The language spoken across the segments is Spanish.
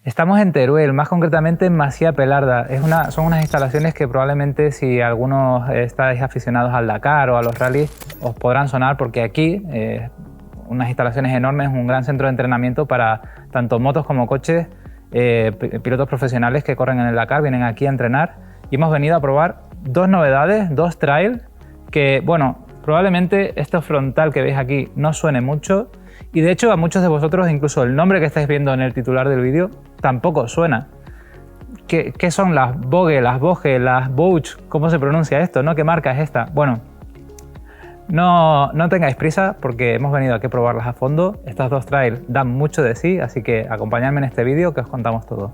Estamos en Teruel, más concretamente en Masía Pelarda. Son unas instalaciones que probablemente si algunos estáis aficionados al Dakar o a los rallies os podrán sonar, porque aquí, unas instalaciones enormes, un gran centro de entrenamiento para tanto motos como coches, pilotos profesionales que corren en el Dakar vienen aquí a entrenar y hemos venido a probar dos novedades, dos trails que, bueno, probablemente este frontal que veis aquí no suene mucho. Y de hecho a muchos de vosotros incluso el nombre que estáis viendo en el titular del vídeo tampoco suena. ¿Qué son las Vogue, las Voge, las Bouch? ¿Cómo se pronuncia esto, no? ¿Qué marca es esta? Bueno, no tengáis prisa porque hemos venido aquí a probarlas a fondo. Estas dos trails dan mucho de sí, así que acompañadme en este vídeo que os contamos todo.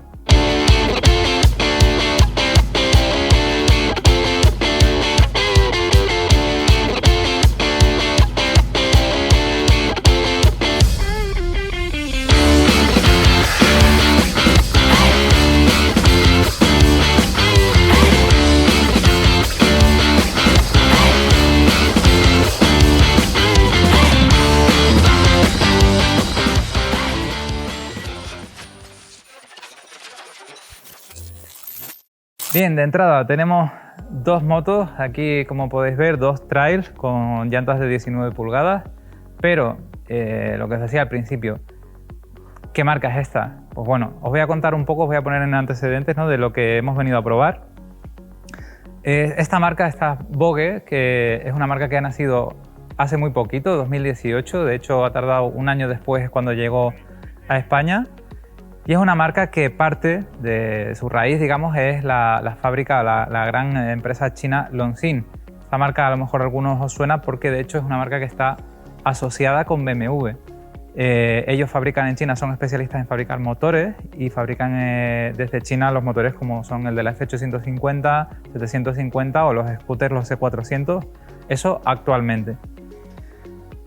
Bien, de entrada tenemos dos motos, aquí como podéis ver dos trails con llantas de 19 pulgadas, pero lo que os decía al principio, ¿qué marca es esta? Pues bueno, os voy a contar un poco, os voy a poner en antecedentes, ¿no?, de lo que hemos venido a probar. Esta marca, esta Vogue, que es una marca que ha nacido hace muy poquito, 2018, de hecho ha tardado un año después cuando llegó a España. Y es una marca que parte de su raíz, digamos, es la fábrica, la gran empresa china Longxin. Esta marca a lo mejor a algunos os suena porque de hecho es una marca que está asociada con BMW. Ellos fabrican en China, son especialistas en fabricar motores y fabrican desde China los motores como son el de la F850, 750 o los scooters, los C400, eso actualmente.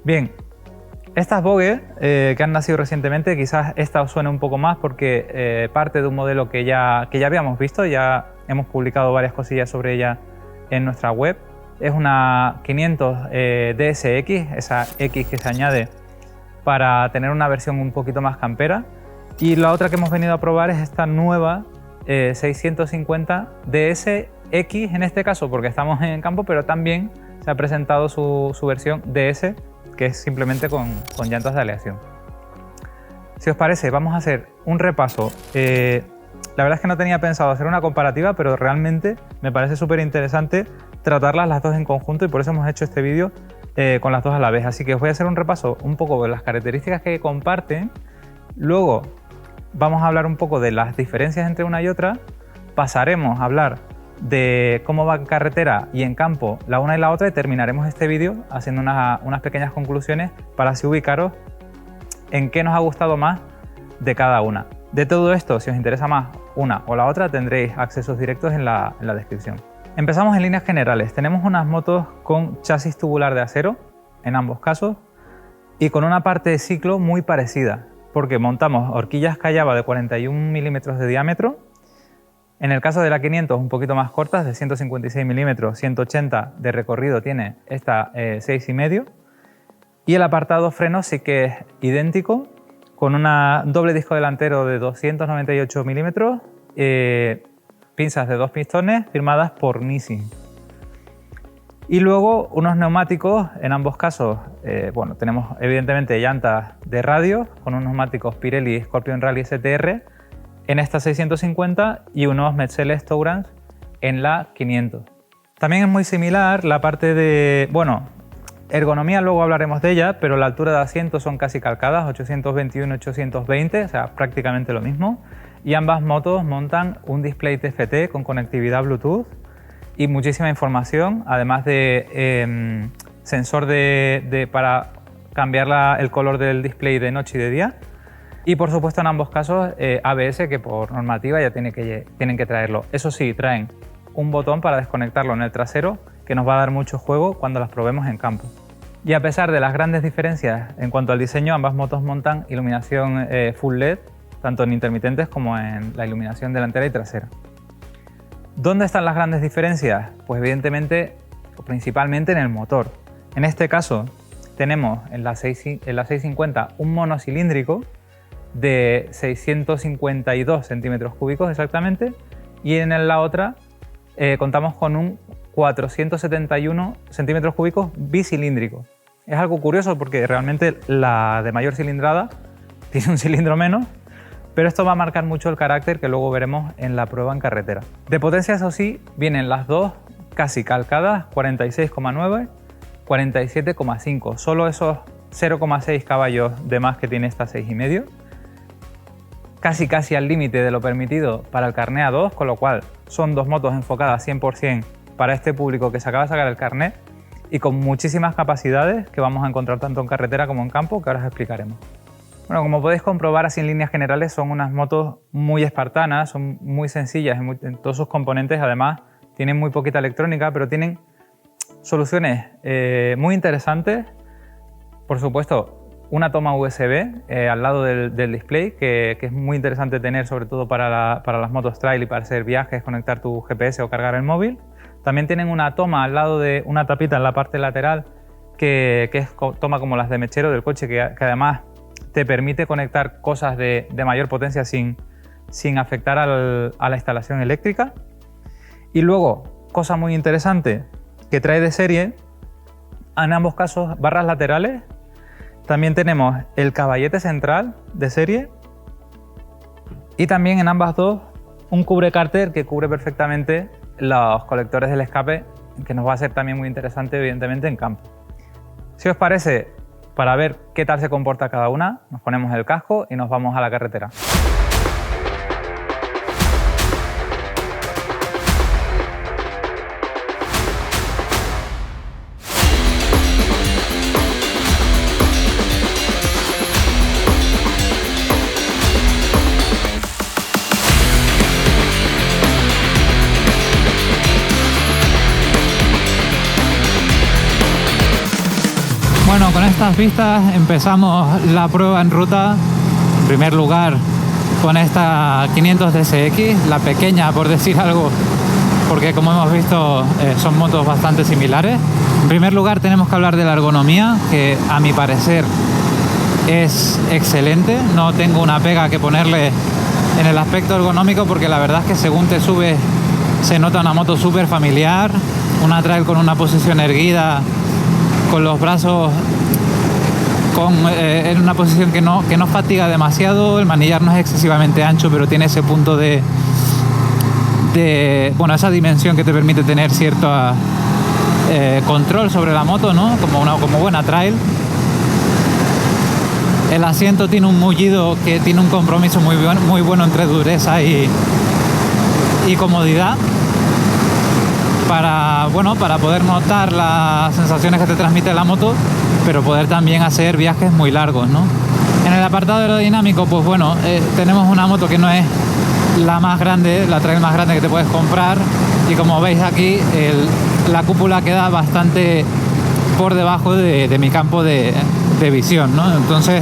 Bien. Estas Vogue que han nacido recientemente, quizás esta os suene un poco más porque parte de un modelo que ya habíamos visto, ya hemos publicado varias cosillas sobre ella en nuestra web. Es una 500 DSX, esa X que se añade para tener una versión un poquito más campera. Y la otra que hemos venido a probar es esta nueva 650 DSX en este caso porque estamos en campo, pero también se ha presentado su versión DS, que es simplemente con llantas de aleación. Si os parece, vamos a hacer un repaso. La verdad es que no tenía pensado hacer una comparativa, pero realmente me parece súper interesante tratarlas las dos en conjunto y por eso hemos hecho este vídeo con las dos a la vez. Así que os voy a hacer un repaso un poco de las características que comparten. Luego vamos a hablar un poco de las diferencias entre una y otra. Pasaremos a hablar de cómo va en carretera y en campo la una y la otra y terminaremos este vídeo haciendo unas pequeñas conclusiones para así ubicaros en qué nos ha gustado más de cada una. De todo esto, si os interesa más una o la otra, tendréis accesos directos en la descripción. Empezamos en líneas generales. Tenemos unas motos con chasis tubular de acero en ambos casos y con una parte de ciclo muy parecida porque montamos horquillas Callaba de 41 milímetros de diámetro. En el caso de la 500, un poquito más cortas, de 156 milímetros, 180 de recorrido tiene esta 6,5. Y el apartado freno sí que es idéntico, con un doble disco delantero de 298 milímetros, pinzas de 2 pistones firmadas por Nissin. Y luego unos neumáticos, en ambos casos, bueno, tenemos evidentemente llantas de radio, con unos neumáticos Pirelli Scorpion Rally STR, en esta 650 y unos Metzeler Tourance en la 500. También es muy similar la parte de, bueno, ergonomía luego hablaremos de ella, pero la altura de asientos son casi calcadas, 821 y 820, o sea, prácticamente lo mismo. Y ambas motos montan un display TFT con conectividad Bluetooth y muchísima información, además de sensor para cambiar el color del display de noche y de día. Y por supuesto en ambos casos ABS, que por normativa ya tienen que traerlo. Eso sí, traen un botón para desconectarlo en el trasero que nos va a dar mucho juego cuando las probemos en campo. Y a pesar de las grandes diferencias en cuanto al diseño, ambas motos montan iluminación full LED, tanto en intermitentes como en la iluminación delantera y trasera. ¿Dónde están las grandes diferencias? Pues evidentemente, o principalmente en el motor. En este caso tenemos en la 650 un monocilíndrico de 652 centímetros cúbicos exactamente, y en la otra contamos con un 471 centímetros cúbicos bicilíndrico. Es algo curioso porque realmente la de mayor cilindrada tiene un cilindro menos, pero esto va a marcar mucho el carácter que luego veremos en la prueba en carretera. De potencia, eso sí, vienen las dos casi calcadas, 46,9, 47,5. Solo esos 0,6 caballos de más que tiene esta 6,5. Casi al límite de lo permitido para el carné A2, con lo cual son dos motos enfocadas 100% para este público que se acaba de sacar el carné y con muchísimas capacidades que vamos a encontrar tanto en carretera como en campo, que ahora os explicaremos. Bueno, como podéis comprobar, así en líneas generales son unas motos muy espartanas, son muy sencillas en todos sus componentes. Además tienen muy poquita electrónica, pero tienen soluciones muy interesantes. Por supuesto, una toma USB al lado del display, que es muy interesante tener, sobre todo para las motos trail y para hacer viajes, conectar tu GPS o cargar el móvil. También tienen una toma al lado de una tapita en la parte lateral que es toma como las de mechero del coche, que además te permite conectar cosas de mayor potencia sin afectar a la instalación eléctrica. Y luego, cosa muy interesante que trae de serie, en ambos casos barras laterales. También tenemos el caballete central de serie y también en ambas dos un cubrecárter que cubre perfectamente los colectores del escape, que nos va a ser también muy interesante evidentemente en campo. Si os parece, para ver qué tal se comporta cada una, nos ponemos el casco y nos vamos a la carretera. Bueno, con estas vistas empezamos la prueba en ruta. En primer lugar con esta 500 DSX, la pequeña por decir algo, porque como hemos visto son motos bastante similares. En primer lugar tenemos que hablar de la ergonomía, que a mi parecer es excelente. No tengo una pega que ponerle en el aspecto ergonómico, porque la verdad es que según te subes se nota una moto súper familiar, una trail con una posición erguida, con los brazos en una posición que no fatiga demasiado. El manillar no es excesivamente ancho, pero tiene ese punto de bueno, esa dimensión que te permite tener cierto control sobre la moto, ¿no? Como buena trail. El asiento tiene un mullido que tiene un compromiso muy bueno entre dureza y comodidad, para poder notar las sensaciones que te transmite la moto, pero poder también hacer viajes muy largos, ¿no? En el apartado aerodinámico, pues bueno, tenemos una moto que no es la más grande, la trail más grande que te puedes comprar, y como veis aquí la cúpula queda bastante por debajo de mi campo de visión, ¿no? Entonces,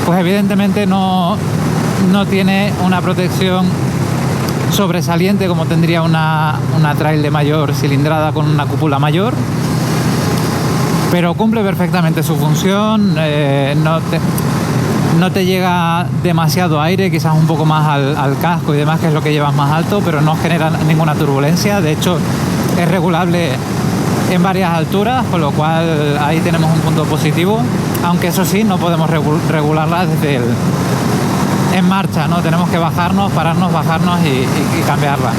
pues evidentemente no tiene una protección sobresaliente como tendría una trail de mayor cilindrada con una cúpula mayor, pero cumple perfectamente su función. No te llega demasiado aire, quizás un poco más al casco y demás, que es lo que llevas más alto, pero no genera ninguna turbulencia. De hecho, es regulable en varias alturas, con lo cual ahí tenemos un punto positivo, aunque eso sí, no podemos regularla desde en marcha, ¿no? Tenemos que bajarnos, pararnos, bajarnos y cambiarla.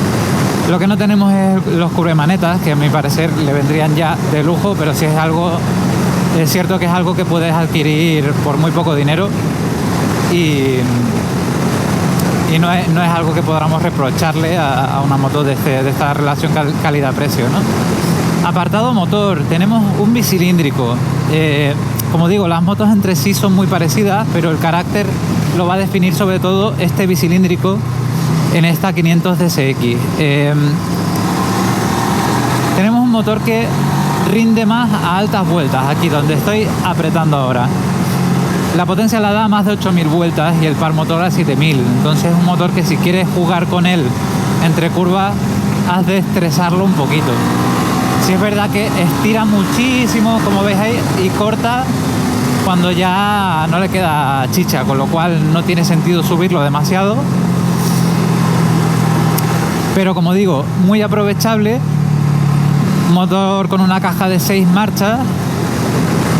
Lo que no tenemos es los cubremanetas, que a mi parecer le vendrían ya de lujo, pero sí es cierto que es algo que puedes adquirir por muy poco dinero y no es algo que podamos reprocharle a una moto de esta relación calidad-precio, ¿no? Apartado motor, tenemos un bicilíndrico. Como digo, las motos entre sí son muy parecidas, pero el carácter lo va a definir sobre todo este bicilíndrico en esta 500 DSX. Tenemos un motor que rinde más a altas vueltas, aquí donde estoy apretando ahora. La potencia la da a más de 8000 vueltas y el par motor a 7000. Entonces es un motor que si quieres jugar con él entre curvas, has de estresarlo un poquito. Sí es verdad que estira muchísimo, como veis ahí, y corta cuando ya no le queda chicha, con lo cual no tiene sentido subirlo demasiado. Pero como digo, muy aprovechable, motor con una caja de 6 marchas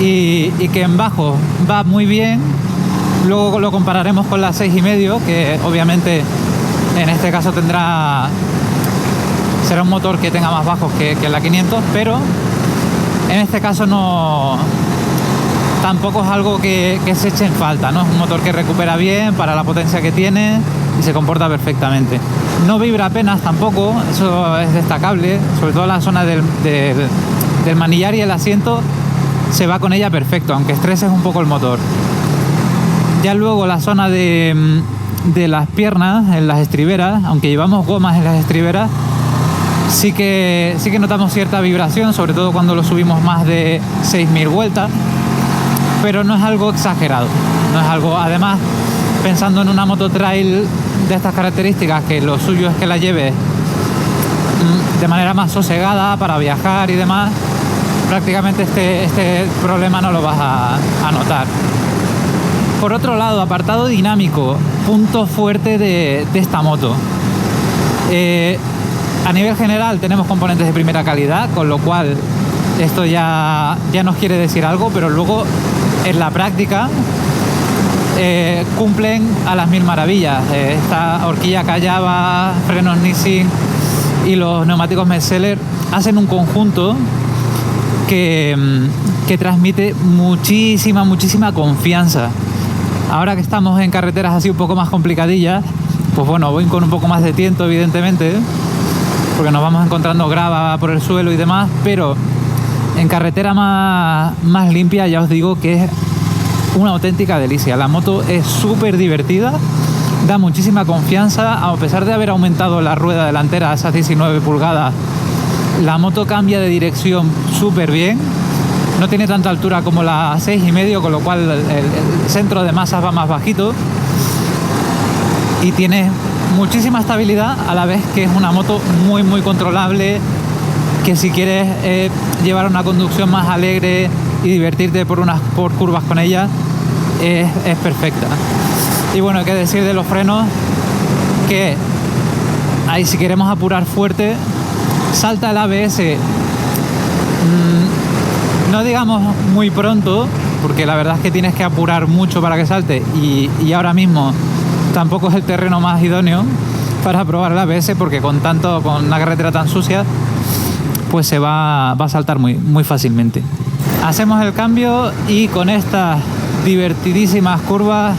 y que en bajo va muy bien. Luego lo compararemos con la 6,5, que obviamente en este caso será un motor que tenga más bajos que la 500, pero en este caso tampoco es algo que se eche en falta, ¿no? Es un motor que recupera bien para la potencia que tiene y se comporta perfectamente. No vibra apenas tampoco, eso es destacable, sobre todo la zona del manillar y el asiento se va con ella perfecto, aunque estreses un poco el motor. Ya luego la zona de las piernas, en las estriberas, aunque llevamos gomas en las estriberas, sí que notamos cierta vibración, sobre todo cuando lo subimos más de 6.000 vueltas, pero no es algo exagerado, no es algo. Además, pensando en una moto trail de estas características, que lo suyo es que la lleves de manera más sosegada para viajar y demás, prácticamente este problema no lo vas a notar. Por otro lado, apartado dinámico, punto fuerte de esta moto. A nivel general tenemos componentes de primera calidad, con lo cual esto ya nos quiere decir algo, pero luego en la práctica cumplen a las mil maravillas. Esta horquilla Callava, frenos Nissin y los neumáticos Metzeler hacen un conjunto que transmite muchísima confianza. Ahora que estamos en carreteras así un poco más complicadillas, pues bueno, voy con un poco más de tiento, evidentemente, porque nos vamos encontrando grava por el suelo y demás, pero en carretera más limpia ya os digo que es una auténtica delicia. La moto es súper divertida, da muchísima confianza, a pesar de haber aumentado la rueda delantera a esas 19 pulgadas, la moto cambia de dirección súper bien. No tiene tanta altura como la 6,5, con lo cual el centro de masas va más bajito y tiene muchísima estabilidad, a la vez que es una moto muy controlable, que si quieres llevar una conducción más alegre y divertirte por curvas con ella, es perfecta. Y bueno, hay que decir de los frenos que ahí, si queremos apurar fuerte, salta el ABS, no digamos muy pronto, porque la verdad es que tienes que apurar mucho para que salte, y ahora mismo tampoco es el terreno más idóneo para probar el ABS, porque con una carretera tan sucia, pues se va a saltar muy fácilmente. Hacemos el cambio y con estas divertidísimas curvas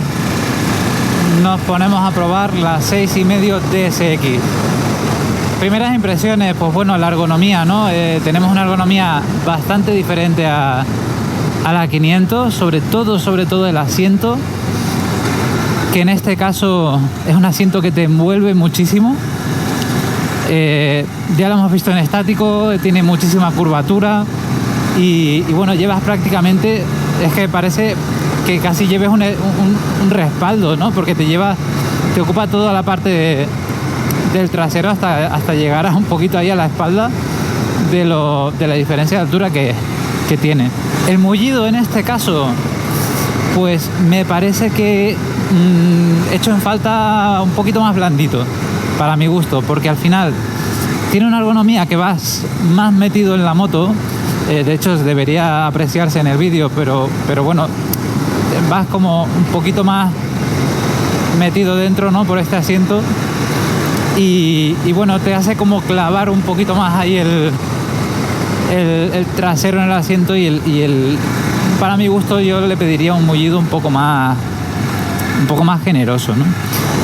nos ponemos a probar la 6,5 DSX. Primeras impresiones, pues bueno, la ergonomía, ¿no? Tenemos una ergonomía bastante diferente a la 500, sobre todo el asiento, que en este caso es un asiento que te envuelve muchísimo. Ya lo hemos visto en estático, tiene muchísima curvatura y bueno, llevas prácticamente, es que parece que casi lleves un respaldo, ¿no? Porque te ocupa toda la parte del trasero hasta llegar a un poquito ahí a la espalda de la diferencia de altura que tiene. El mullido en este caso, pues me parece que hecho en falta un poquito más blandito, para mi gusto, porque al final tiene una ergonomía que vas más metido en la moto. De hecho debería apreciarse en el vídeo, pero bueno, vas como un poquito más metido dentro, ¿no? Por este asiento. Y bueno, te hace como clavar un poquito más ahí el trasero en el asiento y para mi gusto yo le pediría un mullido un poco más generoso, ¿no?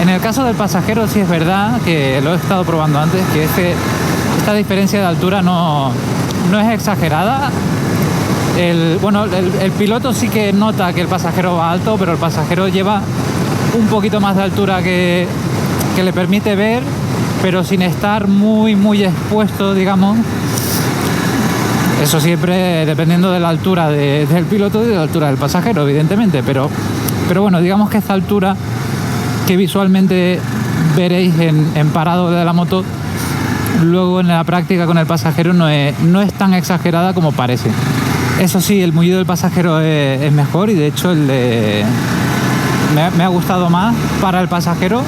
En el caso del pasajero sí es verdad que lo he estado probando antes, que esta diferencia de altura no es exagerada. El piloto sí que nota que el pasajero va alto, pero el pasajero lleva un poquito más de altura que le permite ver, pero sin estar muy expuesto, digamos. Eso siempre dependiendo de la altura del piloto y de la altura del pasajero, evidentemente, pero bueno, digamos que esta altura que visualmente veréis en parado de la moto, luego en la práctica con el pasajero no es tan exagerada como parece. Eso sí, el mugido del pasajero es mejor, y de hecho me ha gustado más para el pasajero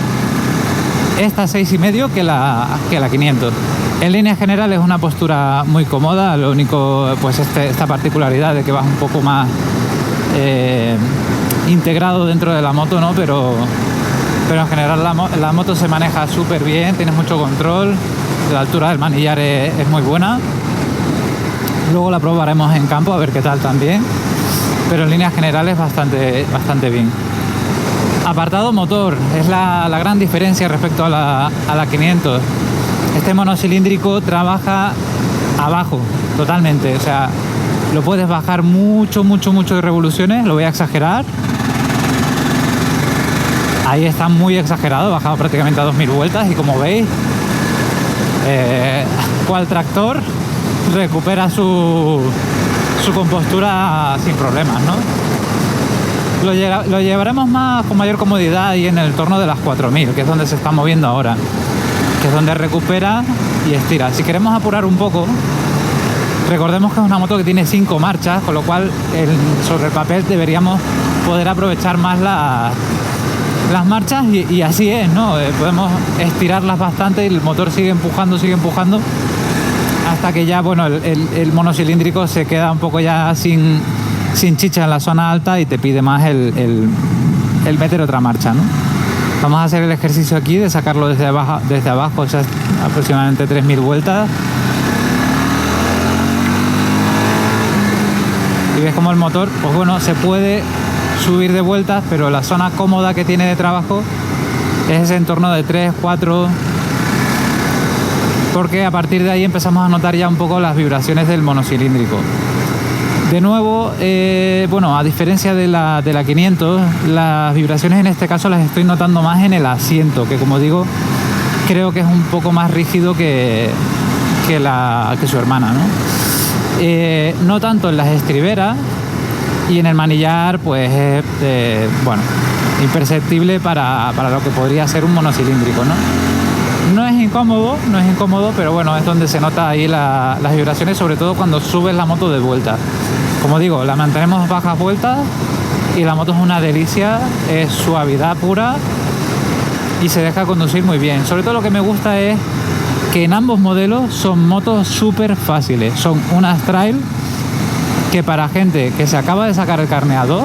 esta 6,5 que la 500. En líneas generales es una postura muy cómoda, lo único pues esta particularidad de que vas un poco más integrado dentro de la moto, ¿no? Pero en general la moto se maneja súper bien, tienes mucho control, la altura del manillar es muy buena. Luego la probaremos en campo a ver qué tal también, pero en líneas generales bastante bien. Apartado motor, es la gran diferencia respecto a la 500. Este monocilíndrico trabaja abajo totalmente, o sea, lo puedes bajar mucho de revoluciones, lo voy a exagerar. Ahí está muy exagerado, bajado prácticamente a 2000 vueltas, y como veis, cual tractor recupera su compostura sin problemas, ¿no? Lo llevaremos con mayor comodidad ahí en el torno de las 4000, que es donde se está moviendo ahora, que es donde recupera y estira. Si queremos apurar un poco, recordemos que es una moto que tiene 5 marchas, con lo cual sobre el papel deberíamos poder aprovechar más las marchas, y así es, ¿no? Podemos estirarlas bastante y el motor sigue empujando hasta que ya, bueno, el monocilíndrico se queda un poco ya sin chicha en la zona alta y te pide más el meter otra marcha, ¿no? Vamos a hacer el ejercicio aquí de sacarlo desde abajo, o sea, aproximadamente 3000 vueltas. Y ves como el motor, pues bueno, se puede subir de vueltas, pero la zona cómoda que tiene de trabajo es ese entorno de 3, 4, porque a partir de ahí empezamos a notar ya un poco las vibraciones del monocilíndrico. De nuevo, bueno, a diferencia de la 500, las vibraciones en este caso las estoy notando más en el asiento, que como digo, creo que es un poco más rígido que su hermana, ¿no? No tanto en las estriberas, y en el manillar pues bueno, imperceptible para lo que podría ser un monocilíndrico, ¿no? No es incómodo, pero bueno, es donde se nota ahí las vibraciones, sobre todo cuando subes la moto de vuelta. Como digo, la mantenemos bajas vueltas y la moto es una delicia, es suavidad pura y se deja conducir muy bien. Sobre todo lo que me gusta es que en ambos modelos son motos súper fáciles. Son unas trail que para gente que se acaba de sacar el carnet A2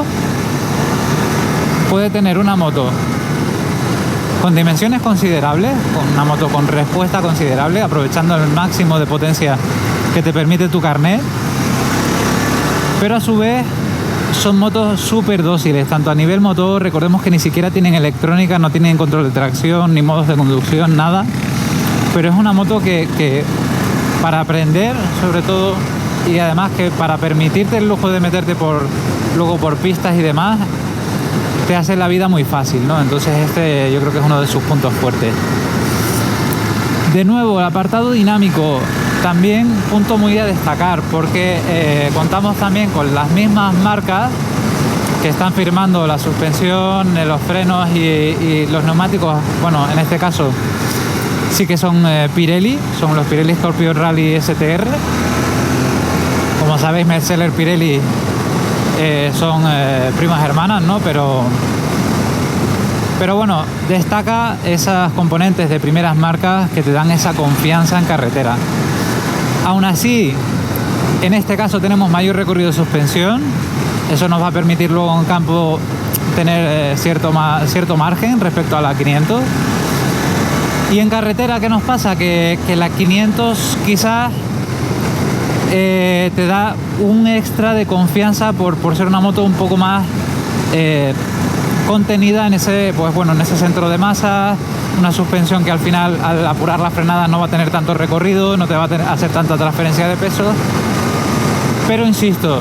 puede tener una moto con dimensiones considerables, con una moto con respuesta considerable, aprovechando el máximo de potencia que te permite tu carnet, pero a su vez son motos súper dóciles, tanto a nivel motor. Recordemos que ni siquiera tienen electrónica, no tienen control de tracción, ni modos de conducción, nada, pero es una moto que para aprender, sobre todo, y además que para permitirte el lujo de meterte luego por pistas y demás, te hace la vida muy fácil, ¿no? Entonces yo creo que es uno de sus puntos fuertes. De nuevo, el apartado dinámico, también punto muy a destacar, porque contamos también con las mismas marcas que están firmando la suspensión, los frenos y los neumáticos. Bueno, en este caso sí que son Pirelli, son los Pirelli Scorpio Rally STR. Como sabéis, Metzeler y Pirelli son primas hermanas, ¿no? Pero bueno, destaca esas componentes de primeras marcas que te dan esa confianza en carretera. Aún así, en este caso tenemos mayor recorrido de suspensión. Eso nos va a permitir luego en campo tener cierto margen respecto a la 500. Y en carretera, ¿qué nos pasa? Que la 500 quizás te da un extra de confianza por ser una moto un poco más contenida en ese centro de masa, una suspensión que al final, al apurar la frenada, no va a tener tanto recorrido, no te va a hacer tanta transferencia de peso. Pero insisto,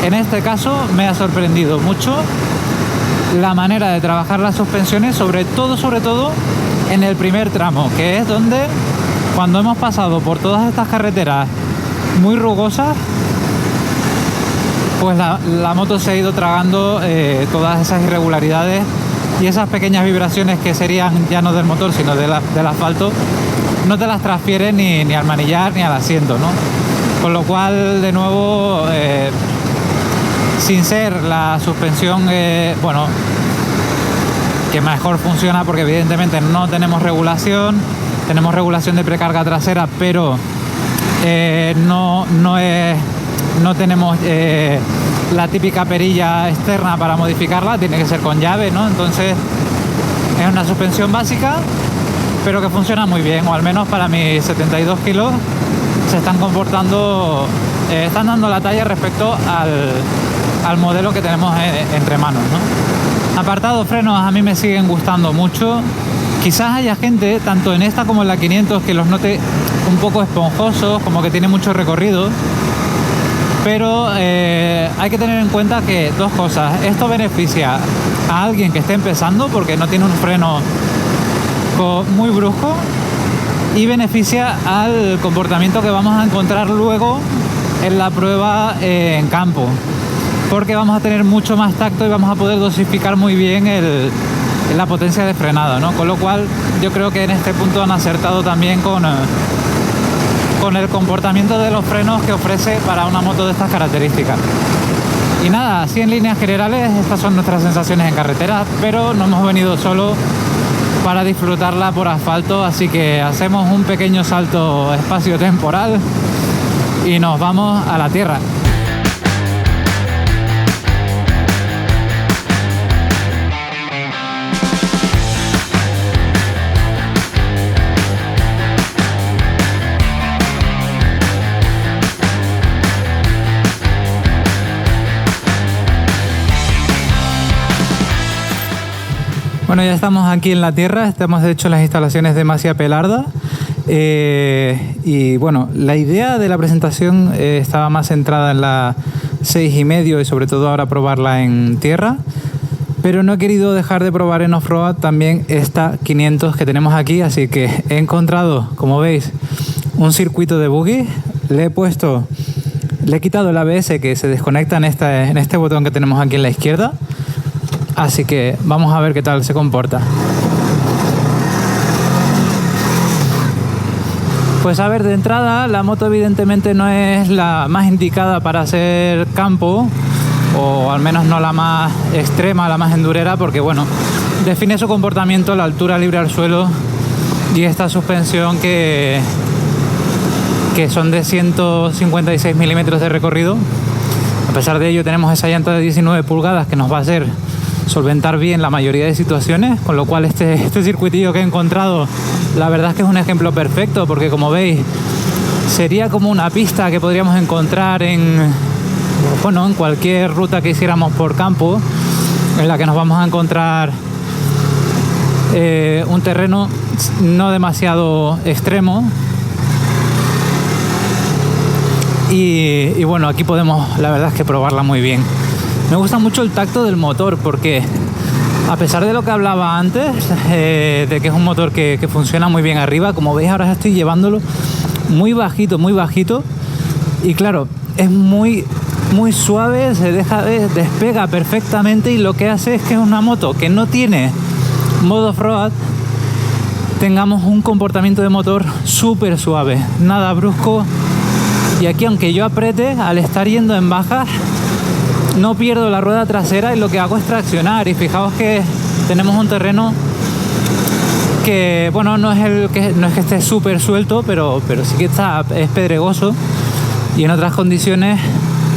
en este caso me ha sorprendido mucho la manera de trabajar las suspensiones, sobre todo en el primer tramo, que es donde, cuando hemos pasado por todas estas carreteras muy rugosas, pues la moto se ha ido tragando todas esas irregularidades y esas pequeñas vibraciones que serían ya no del motor sino del asfalto, no te las transfiere ni al manillar ni al asiento, ¿no? Con lo cual, de nuevo, sin ser la suspensión, bueno, que mejor funciona, porque evidentemente no tenemos regulación de precarga trasera, pero no tenemos la típica perilla externa para modificarla, tiene que ser con llave, ¿no? Entonces es una suspensión básica, pero que funciona muy bien, o al menos para mis 72 kilos se están comportando, están dando la talla respecto al modelo que tenemos entre manos, ¿no? Apartado frenos a mí me siguen gustando mucho. Quizás haya gente, tanto en esta como en la 500, que los note un poco esponjosos, como que tiene mucho recorrido. Pero hay que tener en cuenta que dos cosas. Esto beneficia a alguien que esté empezando porque no tiene un freno muy brusco, y beneficia al comportamiento que vamos a encontrar luego en la prueba en campo, porque vamos a tener mucho más tacto y vamos a poder dosificar muy bien la potencia de frenado, ¿no? Con lo cual yo creo que en este punto han acertado también con el comportamiento de los frenos que ofrece para una moto de estas características. Y nada, así en líneas generales estas son nuestras sensaciones en carretera, pero no hemos venido solo para disfrutarla por asfalto, así que hacemos un pequeño salto espacio-temporal y nos vamos a la tierra. Bueno, ya estamos aquí en la tierra, estamos de hecho en las instalaciones de Masia Pelarda. Y bueno, la idea de la presentación estaba más centrada en la 6,5 y sobre todo ahora probarla en tierra, pero no he querido dejar de probar en off-road también esta 500 que tenemos aquí, así que he encontrado, como veis, un circuito de buggy. Le he quitado el ABS que se desconecta en este botón que tenemos aquí en la izquierda. Así que vamos a ver qué tal se comporta. Pues a ver, de entrada la moto evidentemente no es la más indicada para hacer campo, o al menos no la más extrema, la más endurera, porque bueno, define su comportamiento la altura libre al suelo y esta suspensión que son de 156 milímetros de recorrido. A pesar de ello tenemos esa llanta de 19 pulgadas que nos va a hacer solventar bien la mayoría de situaciones, con lo cual este circuitillo que he encontrado, la verdad es que es un ejemplo perfecto, porque como veis sería como una pista que podríamos encontrar en cualquier ruta que hiciéramos por campo, en la que nos vamos a encontrar un terreno no demasiado extremo. Y bueno, aquí podemos, la verdad es que probarla muy bien. Me gusta mucho el tacto del motor, porque a pesar de lo que hablaba antes, de que es un motor que funciona muy bien arriba, como veis ahora estoy llevándolo muy bajito, y claro, es muy suave, se despega perfectamente, y lo que hace es que una moto que no tiene modo off-road tengamos un comportamiento de motor súper suave, nada brusco. Y aquí, aunque yo apriete, al estar yendo en bajas, no pierdo la rueda trasera y lo que hago es traccionar. Y fijaos que tenemos un terreno que, bueno, no es que esté súper suelto, pero sí que es pedregoso, y en otras condiciones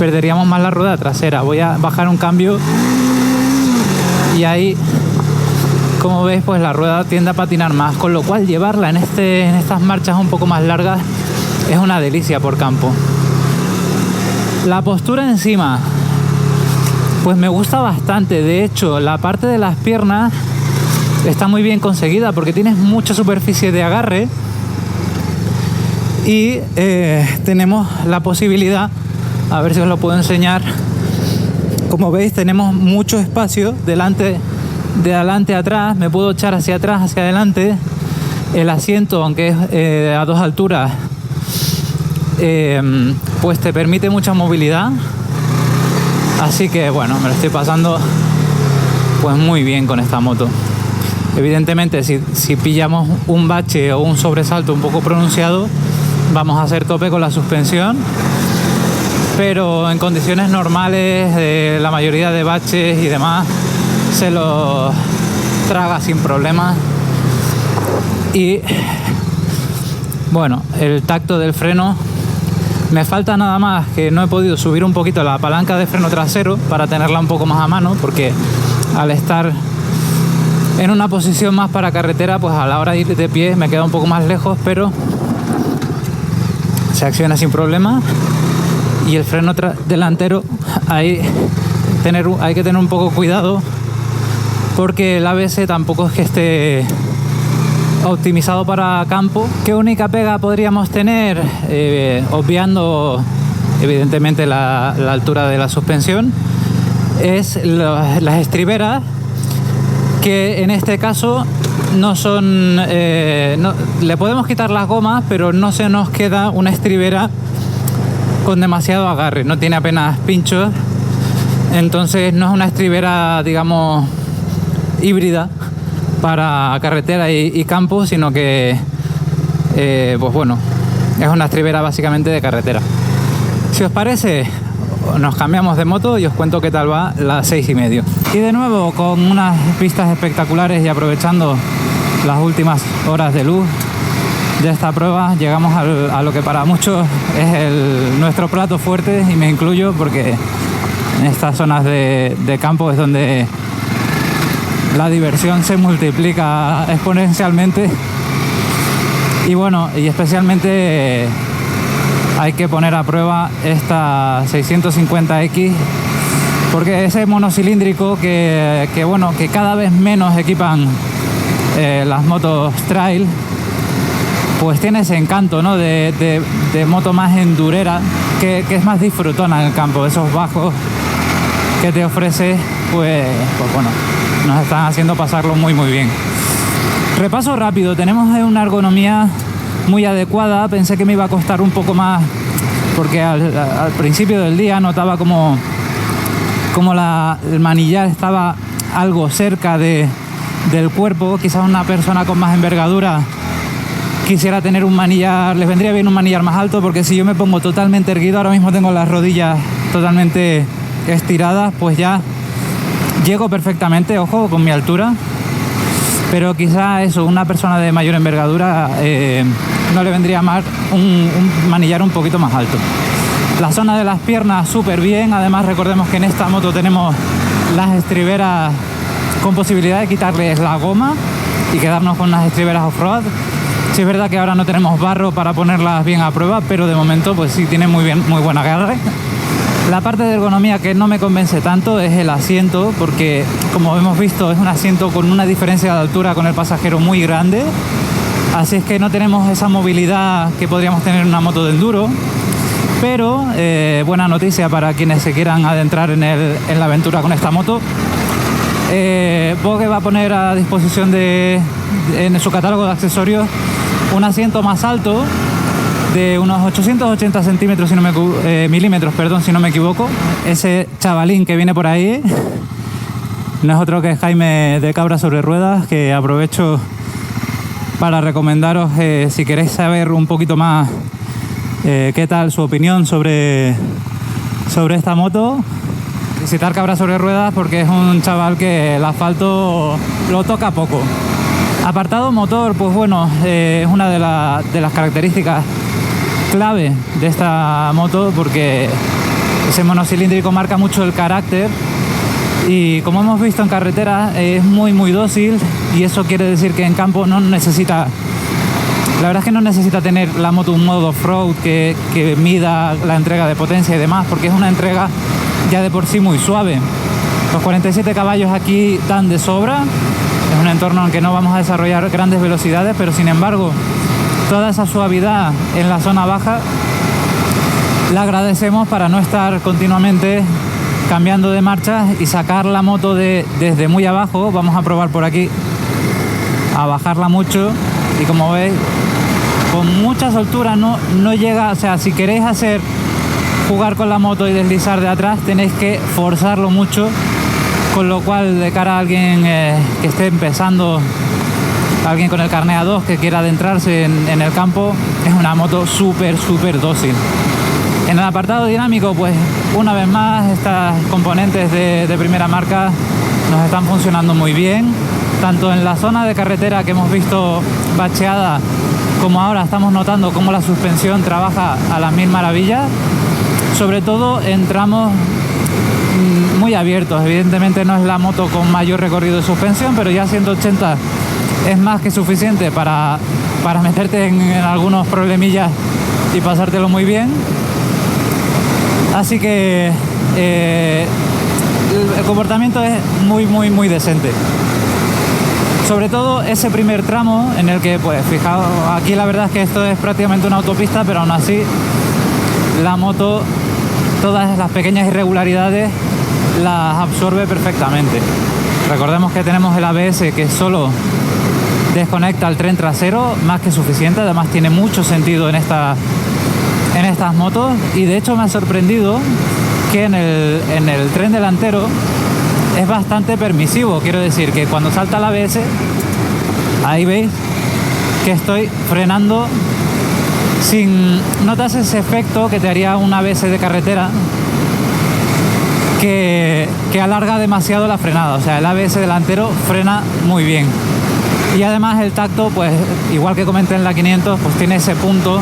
perderíamos más la rueda trasera. Voy a bajar un cambio y ahí, como veis, pues la rueda tiende a patinar más, con lo cual llevarla en estas marchas un poco más largas es una delicia por campo. La postura encima, pues me gusta bastante. De hecho, la parte de las piernas está muy bien conseguida porque tienes mucha superficie de agarre y tenemos la posibilidad, a ver si os lo puedo enseñar, como veis tenemos mucho espacio de adelante a atrás, me puedo echar hacia atrás, hacia adelante. El asiento, aunque es a dos alturas, pues te permite mucha movilidad, así que bueno, me lo estoy pasando pues muy bien con esta moto. Evidentemente si pillamos un bache o un sobresalto un poco pronunciado, vamos a hacer tope con la suspensión, pero en condiciones normales de la mayoría de baches y demás se lo traga sin problema. Y bueno, el tacto del freno, me falta nada más que no he podido subir un poquito la palanca de freno trasero para tenerla un poco más a mano, porque al estar en una posición más para carretera, pues a la hora de ir de pie me queda un poco más lejos, pero se acciona sin problema. Y el freno delantero, hay que tener un poco cuidado, porque el ABS tampoco es que esté optimizado para campo. ¿Qué única pega podríamos tener? Obviando evidentemente la altura de la suspensión, es las estriberas, que en este caso no son... le podemos quitar las gomas, pero no se nos queda una estribera con demasiado agarre, no tiene apenas pinchos, entonces no es una estribera, digamos, híbrida para carretera y campo, sino que pues bueno, es una estribera básicamente de carretera. Si os parece, nos cambiamos de moto y os cuento qué tal va la 6,5. Y de nuevo con unas vistas espectaculares y aprovechando las últimas horas de luz de esta prueba, llegamos a lo que para muchos es nuestro plato fuerte, y me incluyo, porque en estas zonas de campo es donde la diversión se multiplica exponencialmente. Y bueno, y especialmente hay que poner a prueba esta 650X, porque ese monocilíndrico que bueno, que cada vez menos equipan las motos trail, pues tiene ese encanto, ¿no? de moto más endurera, que es más disfrutona en el campo. Esos bajos que te ofrece, pues bueno, nos están haciendo pasarlo muy bien. Repaso rápido, tenemos una ergonomía muy adecuada. Pensé que me iba a costar un poco más, porque al principio del día notaba como el manillar estaba algo cerca del cuerpo. Quizás una persona con más envergadura quisiera tener un manillar, les vendría bien un manillar más alto, porque si yo me pongo totalmente erguido, ahora mismo tengo las rodillas totalmente estiradas, pues ya llego perfectamente, ojo, con mi altura. Pero quizá eso, una persona de mayor envergadura no le vendría mal un manillar un poquito más alto. La zona de las piernas súper bien. Además, recordemos que en esta moto tenemos las estriberas con posibilidad de quitarles la goma y quedarnos con unas estriberas off-road. Sí, es verdad que ahora no tenemos barro para ponerlas bien a prueba, pero de momento pues sí tiene muy buen agarre. La parte de ergonomía que no me convence tanto es el asiento, porque como hemos visto es un asiento con una diferencia de altura con el pasajero muy grande, así es que no tenemos esa movilidad que podríamos tener en una moto de enduro. Pero buena noticia para quienes se quieran adentrar en la aventura con esta moto. Bogue va a poner a disposición en su catálogo de accesorios un asiento más alto de unos 880 centímetros, milímetros, si no me equivoco. Ese chavalín que viene por ahí no es otro que Jaime de Cabra sobre Ruedas, que aprovecho para recomendaros, si queréis saber un poquito más qué tal su opinión sobre esta moto, visitar Cabra sobre Ruedas, porque es un chaval que el asfalto lo toca poco. Apartado motor, pues bueno, es una de las características clave de esta moto, porque ese monocilíndrico marca mucho el carácter, y como hemos visto en carretera es muy dócil, y eso quiere decir que en campo no necesita, la verdad es que no necesita tener la moto un modo off-road que mida la entrega de potencia y demás, porque es una entrega ya de por sí muy suave. Los 47 caballos aquí dan de sobra. Es un entorno en que no vamos a desarrollar grandes velocidades, pero sin embargo toda esa suavidad en la zona baja la agradecemos para no estar continuamente cambiando de marchas y sacar la moto desde muy abajo. Vamos a probar por aquí a bajarla mucho, y como veis, con mucha soltura no llega. O sea, si queréis jugar con la moto y deslizar de atrás, tenéis que forzarlo mucho, con lo cual, de cara a alguien que esté empezando, alguien con el carné A2 que quiera adentrarse en el campo, es una moto súper dócil. En el apartado dinámico, pues una vez más, estas componentes de primera marca nos están funcionando muy bien, tanto en la zona de carretera que hemos visto bacheada, como ahora estamos notando cómo la suspensión trabaja a las mil maravillas, sobre todo en tramos muy abiertos. Evidentemente no es la moto con mayor recorrido de suspensión, pero ya 180 es más que suficiente para meterte en algunos problemillas y pasártelo muy bien. Así que el comportamiento es muy decente. Sobre todo ese primer tramo en el que, pues fijaos, aquí la verdad es que esto es prácticamente una autopista, pero aún así la moto todas las pequeñas irregularidades las absorbe perfectamente. Recordemos que tenemos el ABS que solo desconecta el tren trasero, más que suficiente. Además tiene mucho sentido en estas motos, y de hecho me ha sorprendido que en el tren delantero es bastante permisivo. Quiero decir que cuando salta el ABS, ahí veis que estoy frenando sin... Notas ese efecto que te haría un ABS de carretera que alarga demasiado la frenada. O sea, el ABS delantero frena muy bien. Y además el tacto, pues igual que comenté en la 500, pues tiene ese punto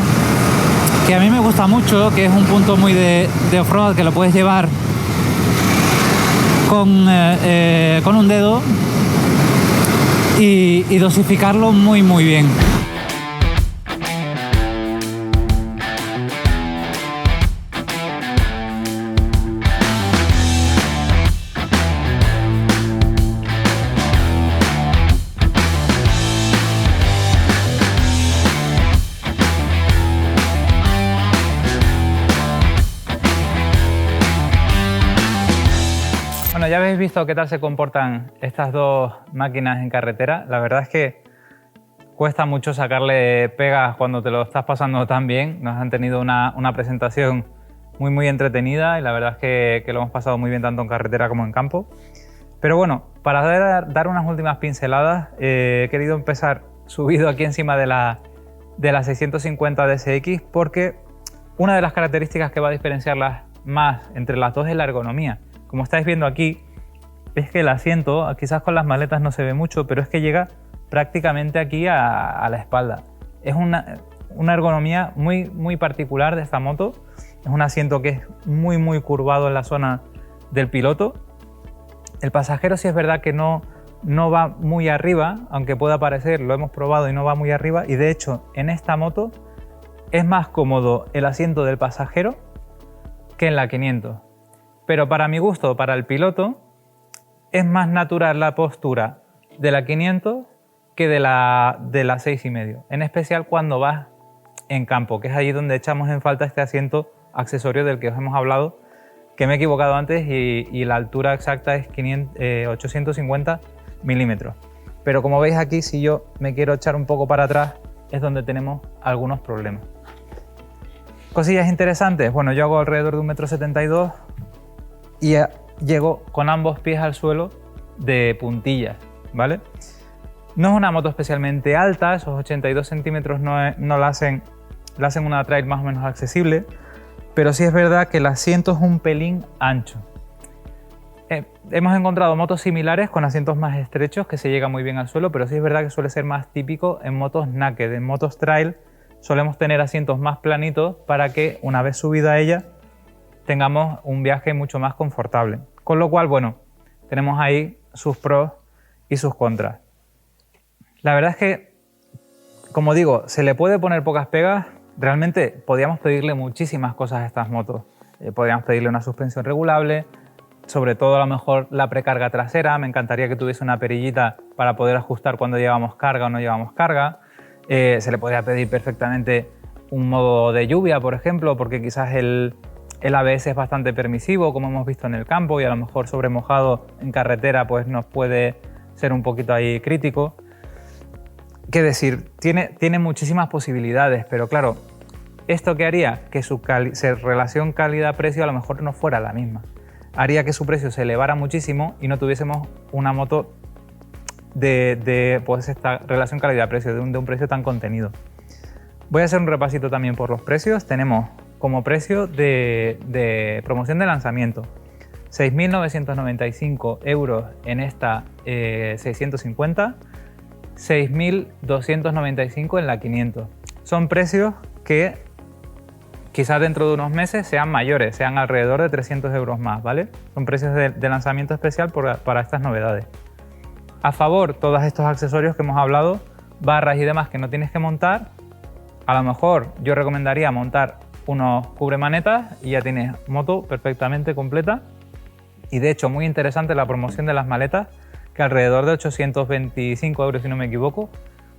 que a mí me gusta mucho, que es un punto muy de off-road, que lo puedes llevar con un dedo y dosificarlo muy bien. Bueno, ya habéis visto qué tal se comportan estas dos máquinas en carretera. La verdad es que cuesta mucho sacarle pegas cuando te lo estás pasando tan bien. Nos han tenido una presentación muy entretenida y la verdad es que lo hemos pasado muy bien tanto en carretera como en campo. Pero bueno, para dar unas últimas pinceladas, he querido empezar subido aquí encima de la 650 DSX, porque una de las características que va a diferenciarlas más entre las dos es la ergonomía. Como estáis viendo aquí, es que el asiento, quizás con las maletas no se ve mucho, pero es que llega prácticamente aquí a la espalda. Es una ergonomía muy particular de esta moto. Es un asiento que es muy curvado en la zona del piloto. El pasajero sí es verdad que no va muy arriba, aunque pueda parecer, lo hemos probado y no va muy arriba. Y de hecho, en esta moto es más cómodo el asiento del pasajero que en la 500. Pero para mi gusto, para el piloto, es más natural la postura de la 500 que de la 6,5. En especial cuando vas en campo, que es allí donde echamos en falta este asiento accesorio del que os hemos hablado, que me he equivocado antes y la altura exacta es 850 milímetros. Pero como veis aquí, si yo me quiero echar un poco para atrás, es donde tenemos algunos problemas. Cosillas interesantes. Bueno, yo hago alrededor de 1,72 m y llego con ambos pies al suelo de puntillas, ¿vale? No es una moto especialmente alta, esos 82 centímetros no la hacen una trail más o menos accesible, pero sí es verdad que el asiento es un pelín ancho. Hemos encontrado motos similares con asientos más estrechos que se llega muy bien al suelo, pero sí es verdad que suele ser más típico en motos naked. En motos trail solemos tener asientos más planitos para que una vez subida a ella tengamos un viaje mucho más confortable. Con lo cual, bueno, tenemos ahí sus pros y sus contras. La verdad es que, como digo, se le puede poner pocas pegas. Realmente podríamos pedirle muchísimas cosas a estas motos. Podríamos pedirle una suspensión regulable, sobre todo a lo mejor la precarga trasera. Me encantaría que tuviese una perillita para poder ajustar cuando llevamos carga o no llevamos carga. Se le podría pedir perfectamente un modo de lluvia, por ejemplo, porque quizás el ABS es bastante permisivo, como hemos visto en el campo, y a lo mejor sobre mojado en carretera pues nos puede ser un poquito ahí crítico. Qué decir, tiene muchísimas posibilidades, pero claro, ¿esto qué haría? Que su relación calidad-precio a lo mejor no fuera la misma. Haría que su precio se elevara muchísimo y no tuviésemos una moto de pues esta relación calidad-precio, de un precio tan contenido. Voy a hacer un repasito también por los precios. Tenemos como precio de promoción de lanzamiento. 6.995 € en esta 650, 6.295 en la 500. Son precios que quizás dentro de unos meses sean mayores, sean alrededor de 300 € más, ¿vale? Son precios de lanzamiento especial para estas novedades. A favor, todos estos accesorios que hemos hablado, barras y demás que no tienes que montar. A lo mejor yo recomendaría montar unos cubremanetas y ya tienes moto perfectamente completa. Y de hecho, muy interesante la promoción de las maletas, que alrededor de 825 € si no me equivoco,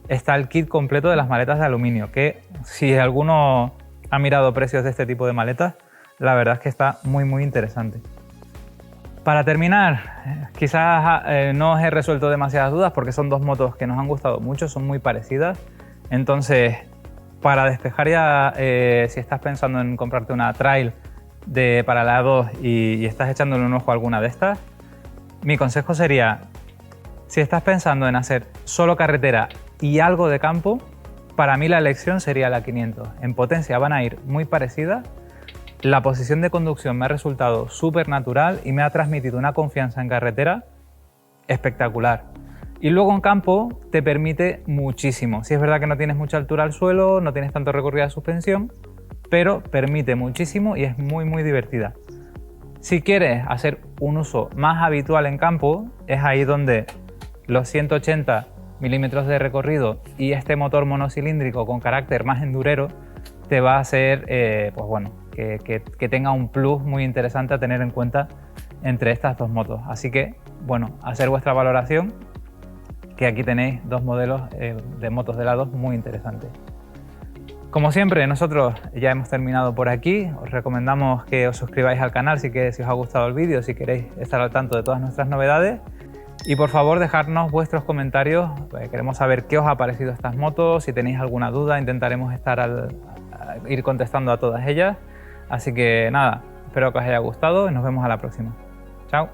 está el kit completo de las maletas de aluminio, que si alguno ha mirado precios de este tipo de maletas, la verdad es que está muy interesante. Para terminar, quizás no os he resuelto demasiadas dudas porque son dos motos que nos han gustado mucho, son muy parecidas. Entonces, para despejar ya, si estás pensando en comprarte una trail para la A2 y estás echándole un ojo a alguna de estas, mi consejo sería, si estás pensando en hacer solo carretera y algo de campo, para mí la elección sería la 500. En potencia van a ir muy parecidas. La posición de conducción me ha resultado súper natural y me ha transmitido una confianza en carretera espectacular. Y luego en campo te permite muchísimo. Sí es verdad que no tienes mucha altura al suelo, no tienes tanto recorrido de suspensión, pero permite muchísimo y es muy divertida. Si quieres hacer un uso más habitual en campo, es ahí donde los 180 milímetros de recorrido y este motor monocilíndrico con carácter más endurero te va a hacer pues bueno, que tenga un plus muy interesante a tener en cuenta entre estas dos motos. Así que, bueno, hacer vuestra valoración, que aquí tenéis dos modelos de motos de lados muy interesantes. Como siempre, nosotros ya hemos terminado por aquí. Os recomendamos que os suscribáis al canal si os ha gustado el vídeo, si queréis estar al tanto de todas nuestras novedades. Y por favor, dejadnos vuestros comentarios. Queremos saber qué os ha parecido estas motos. Si tenéis alguna duda, intentaremos ir contestando a todas ellas. Así que nada, espero que os haya gustado y nos vemos a la próxima. Chao.